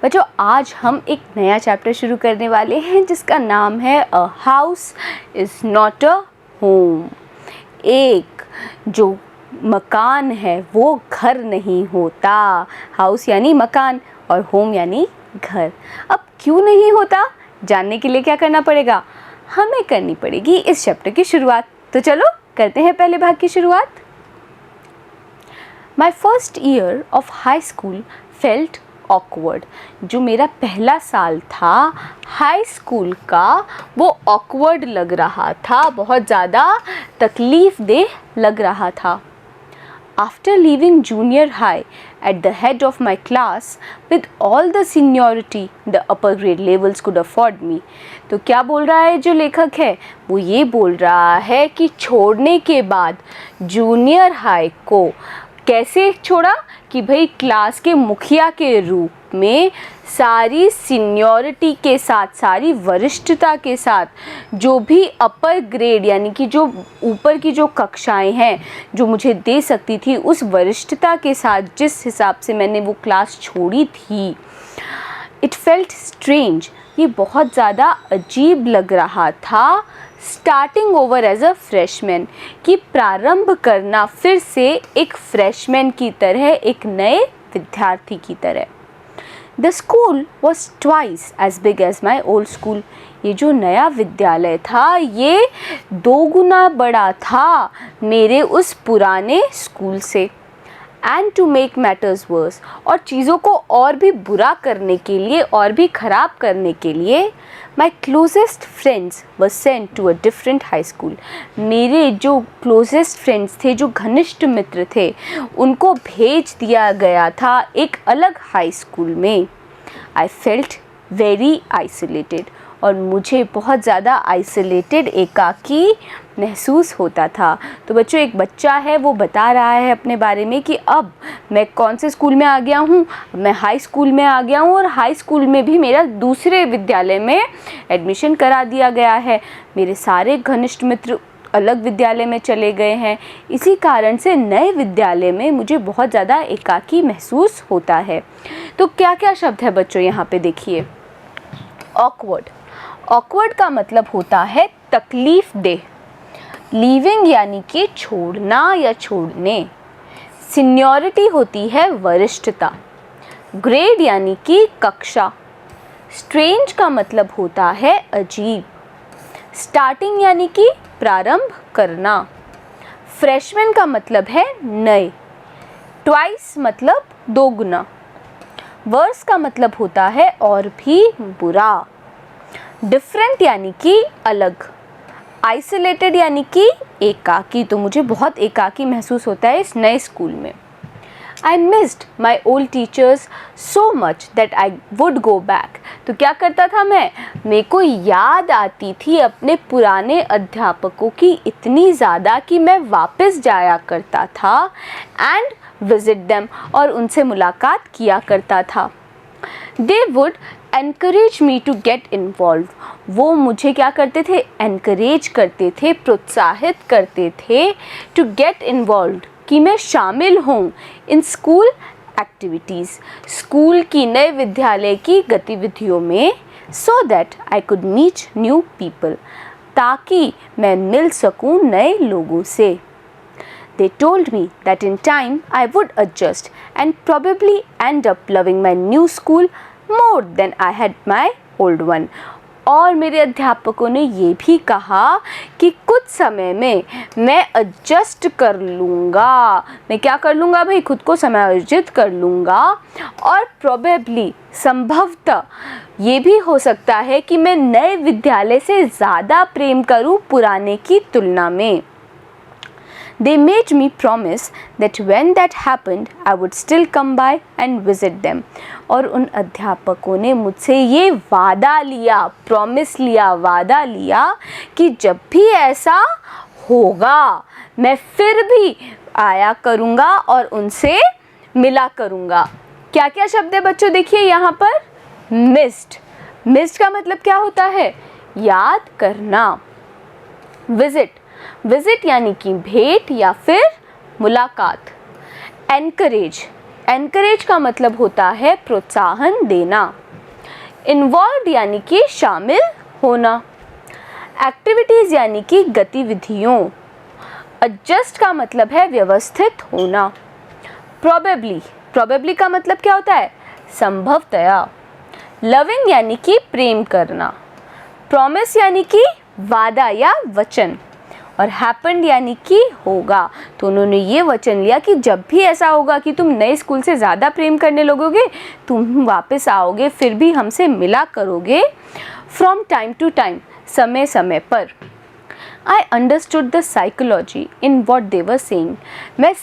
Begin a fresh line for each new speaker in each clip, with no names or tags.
बच्चों आज हम एक नया चैप्टर शुरू करने वाले हैं जिसका नाम है a house is not a home. एक जो मकान है वो घर नहीं होता। हाउस यानी मकान और होम यानी घर। अब क्यों नहीं होता जानने के लिए क्या करना पड़ेगा, हमें करनी पड़ेगी इस चैप्टर की शुरुआत। तो चलो करते हैं पहले भाग की शुरुआत। My first year of high school felt awkward. जो मेरा पहला साल था हाई स्कूल का वो ऑकवर्ड लग रहा था, बहुत ज़्यादा तकलीफ़ देह लग रहा था। After leaving junior high at the head of my class with all the seniority the upper grade levels could afford me। तो क्या बोल रहा है जो लेखक है, वो ये बोल रहा है कि छोड़ने के बाद जूनियर हाई को कैसे छोड़ा कि भाई क्लास के मुखिया के रूप में सारी सीनियरिटी के साथ, सारी वरिष्ठता के साथ, जो भी अपर ग्रेड यानी कि जो ऊपर की जो कक्षाएं हैं जो मुझे दे सकती थी, उस वरिष्ठता के साथ जिस हिसाब से मैंने वो क्लास छोड़ी थी, इट फेल्ट स्ट्रेंज, ये बहुत ज़्यादा अजीब लग रहा था। Starting over as a freshman, कि प्रारंभ करना फिर से एक फ्रेशमैन की तरह, एक नए विद्यार्थी की तरह। The school was twice as big as my old school. ये जो नया विद्यालय था ये 2 गुना बड़ा था मेरे उस पुराने स्कूल से। And to make matters worse, और चीज़ों को और भी बुरा करने के लिए, और भी ख़राब करने के लिए, my closest friends were sent to a different high school. मेरे जो क्लोजेस्ट फ्रेंड्स थे, जो घनिष्ठ मित्र थे, उनको भेज दिया गया था एक अलग हाई स्कूल में। आई फेल्ट वेरी आइसोलेटेड, और मुझे बहुत ज़्यादा आइसोलेटेड, एकाकी महसूस होता था। तो बच्चों एक बच्चा है वो बता रहा है अपने बारे में कि अब मैं कौन से स्कूल में आ गया हूँ, मैं हाई स्कूल में आ गया हूँ, और हाई स्कूल में भी मेरा दूसरे विद्यालय में एडमिशन करा दिया गया है। मेरे सारे घनिष्ठ मित्र अलग विद्यालय में चले गए हैं, इसी कारण से नए विद्यालय में मुझे बहुत ज़्यादा एकाकी महसूस होता है। तो क्या क्या शब्द है बच्चों यहाँ पे देखिए। ऑकवर्ड, ऑकवर्ड का मतलब होता है तकलीफ देह। लीविंग यानी कि छोड़ना या छोड़ने। सीनियरिटी होती है वरिष्ठता। ग्रेड यानी कि कक्षा। स्ट्रेंज का मतलब होता है अजीब। स्टार्टिंग यानी कि प्रारंभ करना। फ्रेशमैन का मतलब है नए। ट्वाइस मतलब 2 गुना। वर्स का मतलब होता है और भी बुरा। डिफरेंट यानी कि अलग। आइसोलेटेड यानी कि एकाकी, तो मुझे बहुत एकाकी महसूस होता है इस नए स्कूल में। I missed my old teachers so much that I would go back. तो क्या करता था मैं, मेरे को याद आती थी अपने पुराने अध्यापकों की इतनी ज़्यादा कि मैं वापस जाया करता था एंड विजिट देम, और उनसे मुलाकात किया करता था। They would encourage me to get involved. वो मुझे क्या करते थे, एनकरेज करते थे, प्रोत्साहित करते थे टू गेट इन्वॉल्व, कि मैं शामिल हूँ इन स्कूल एक्टिविटीज़, स्कूल की, नए विद्यालय की गतिविधियों में। So that I could meet new people, ताकि मैं मिल सकूँ नए लोगों से। They told me that in time I would adjust and probably end up loving my new school more than I had my old one। और मेरे अध्यापकों ने ये भी कहा कि कुछ समय में मैं एडजस्ट कर लूँगा, मैं क्या कर लूँगा भाई, खुद को समायोजित कर लूँगा, और प्रोबेबली, संभवतः ये भी हो सकता है कि मैं नए विद्यालय से ज़्यादा प्रेम करूँ पुराने की तुलना में। They made me promise that when that happened, I would still come by and visit them। और उन अध्यापकों ने मुझसे ये वादा लिया, प्रॉमिस लिया, वादा लिया कि जब भी ऐसा होगा मैं फिर भी आया करूँगा और उनसे मिला करूँगा। क्या क्या शब्द है बच्चों देखिए यहाँ पर। मिस्ड, मिस्ड का मतलब क्या होता है, याद करना। विजिट, विजिट यानी कि भेंट या फिर मुलाकात। एनकरेज, एनकरेज का मतलब होता है प्रोत्साहन देना। इन्वॉल्व यानी कि शामिल होना। एक्टिविटीज़ यानी कि गतिविधियों। एडजस्ट का मतलब है व्यवस्थित होना। प्रोबेबली का मतलब क्या होता है? संभवतया। लविंग यानी कि प्रेम करना। प्रॉमिस यानी कि वादा या वचन। और हैपेंड यानी कि होगा। तो उन्होंने ये वचन लिया कि जब भी ऐसा होगा कि तुम नए स्कूल से ज़्यादा प्रेम करने लगोगे, तुम वापस आओगे, फिर भी हमसे मिला करोगे फ्रॉम टाइम टू टाइम, समय समय पर। I understood the psychology in what they were saying. मैं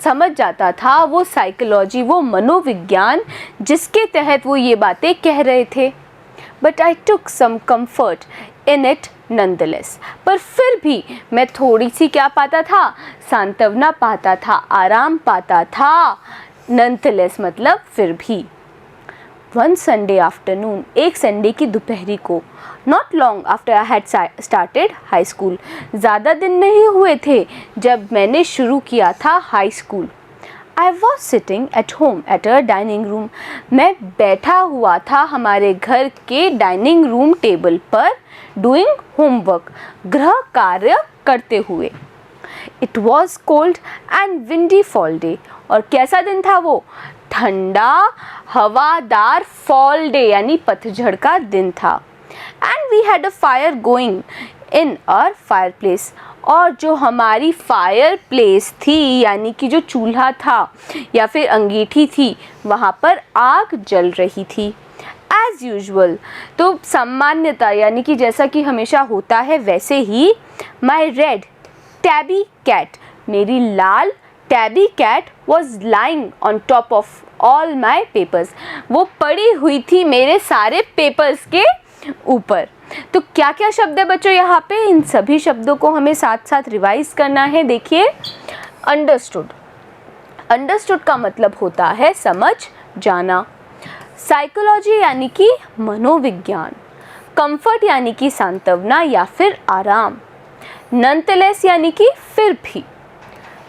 समझ जाता था वो साइकोलॉजी, वो मनोविज्ञान जिसके तहत वो ये बातें कह रहे थे। But I took some comfort in it nonetheless. पर फिर भी मैं थोड़ी सी क्या पाता था? सांत्वना पाता था, आराम पाता था। नॉनदलेस मतलब फिर भी। वन संडे आफ्टरनून, एक संडे की दोपहरी को, not long after I had started high school, ज़्यादा दिन नहीं हुए थे जब मैंने शुरू किया था high school. I was sitting at home at a dining room. मैं बैठा हुआ था हमारे घर के डाइनिंग रूम टेबल पर, doing homework, गृह कार्य करते हुए। It was cold and windy fall day. और कैसा दिन था वो? ठंडा हवादार fall day यानी पतझड़ का दिन था। And we had a fire going in our fireplace. और जो हमारी फायर प्लेस थी यानी कि जो चूल्हा था या फिर अंगीठी थी, वहाँ पर आग जल रही थी। एज़ यूजुअल, तो सामान्यता यानी कि जैसा कि हमेशा होता है वैसे ही, माई रेड टैबी कैट, मेरी लाल tabby cat was lying on top of all my papers, वो पड़ी हुई थी मेरे सारे पेपर्स के ऊपर। तो क्या क्या शब्द है बच्चों यहाँ पे? इन सभी शब्दों को हमें साथ साथ रिवाइज करना है। देखिए, अंडरस्टूड, अंडरस्टूड का मतलब होता है समझ जाना। साइकोलॉजी यानी कि मनोविज्ञान। कंफर्ट यानी कि सांत्वना या फिर आराम। नॉनदलेस यानी कि फिर भी।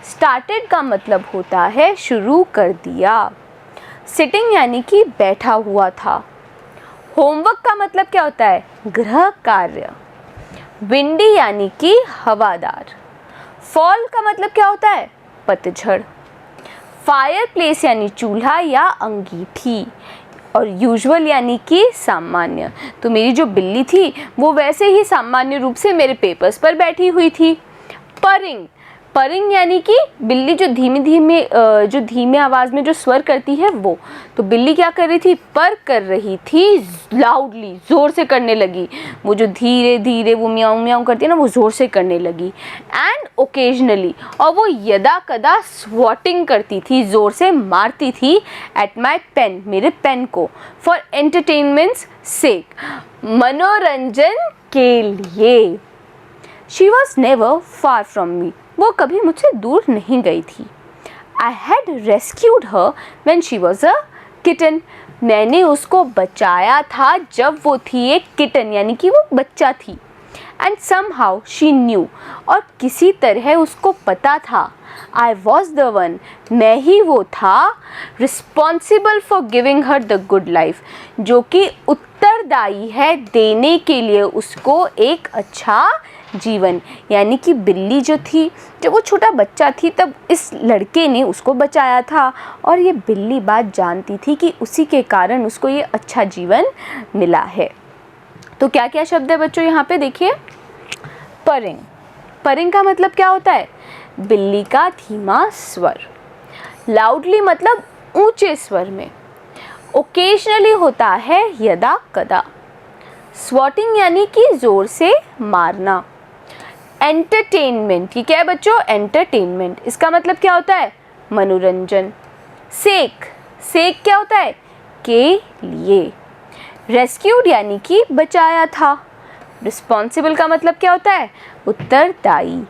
स्टार्टेड का मतलब होता है शुरू कर दिया। सिटिंग यानी कि बैठा हुआ था। होमवर्क का मतलब क्या होता है? गृह कार्य। विंडी यानी कि हवादार। फॉल का मतलब क्या होता है? पतझड़। फायर प्लेस यानी चूल्हा या अंगीठी। और यूजुअल यानी कि सामान्य। तो मेरी जो बिल्ली थी वो वैसे ही सामान्य रूप से मेरे पेपर्स पर बैठी हुई थी। परिंग, परिंग यानी कि बिल्ली जो धीमे आवाज़ में जो स्वर करती है वो। तो बिल्ली क्या कर रही थी? पर कर रही थी, लाउडली, ज़ोर से करने लगी। वो जो धीरे धीरे वो म्याऊं म्याऊं करती है ना, वो ज़ोर से करने लगी। एंड ओकेजनली, और वो यदा कदा स्वॉटिंग करती थी, ज़ोर से मारती थी एट माई पेन, मेरे पेन को, फॉर एंटरटेनमेंट्स सेक, मनोरंजन के लिए। She was never far from me, वो कभी मुझसे दूर नहीं गई थी। I had rescued her when she was a kitten, मैंने उसको बचाया था जब वो थी एक किटन यानी कि वो बच्चा थी। एंड समहाउ शी न्यू, और किसी तरह उसको पता था, आई वॉज द वन, मैं ही वो था, responsible for giving her the good life, जो कि उत्तरदायी है देने के लिए उसको एक अच्छा जीवन। यानी कि बिल्ली जो थी, जब वो छोटा बच्चा थी तब इस लड़के ने उसको बचाया था, और ये बिल्ली बात जानती थी कि उसी के कारण उसको ये अच्छा जीवन मिला है। तो क्या क्या शब्द है बच्चों यहाँ पे? देखिए, परिंग, परिंग का मतलब क्या होता है? बिल्ली का धीमा स्वर। लाउडली मतलब ऊंचे स्वर में। ओकेजनली होता है यदा कदा। स्वॉटिंग यानी कि जोर से मारना। एंटरटेनमेंट, ये क्या है बच्चों? एंटरटेनमेंट, इसका मतलब क्या होता है? मनोरंजन। सेक, सेक क्या होता है? के लिए। रेस्क्यूड यानी कि बचाया था। रिस्पॉन्सिबल का मतलब क्या होता है? उत्तरदायी।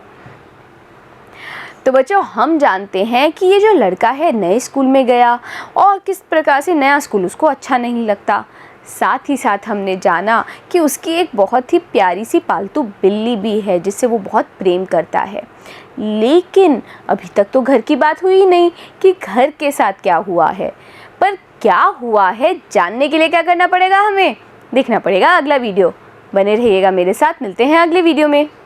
तो बच्चों, हम जानते हैं कि ये जो लड़का है नए स्कूल में गया और किस प्रकार से नया स्कूल उसको अच्छा नहीं लगता। साथ ही साथ हमने जाना कि उसकी एक बहुत ही प्यारी सी पालतू बिल्ली भी है जिससे वो बहुत प्रेम करता है। लेकिन अभी तक तो घर की बात हुई ही नहीं कि घर के साथ क्या हुआ है। पर क्या हुआ है जानने के लिए क्या करना पड़ेगा, हमें देखना पड़ेगा अगला वीडियो। बने रहिएगा मेरे साथ, मिलते हैं अगले वीडियो में।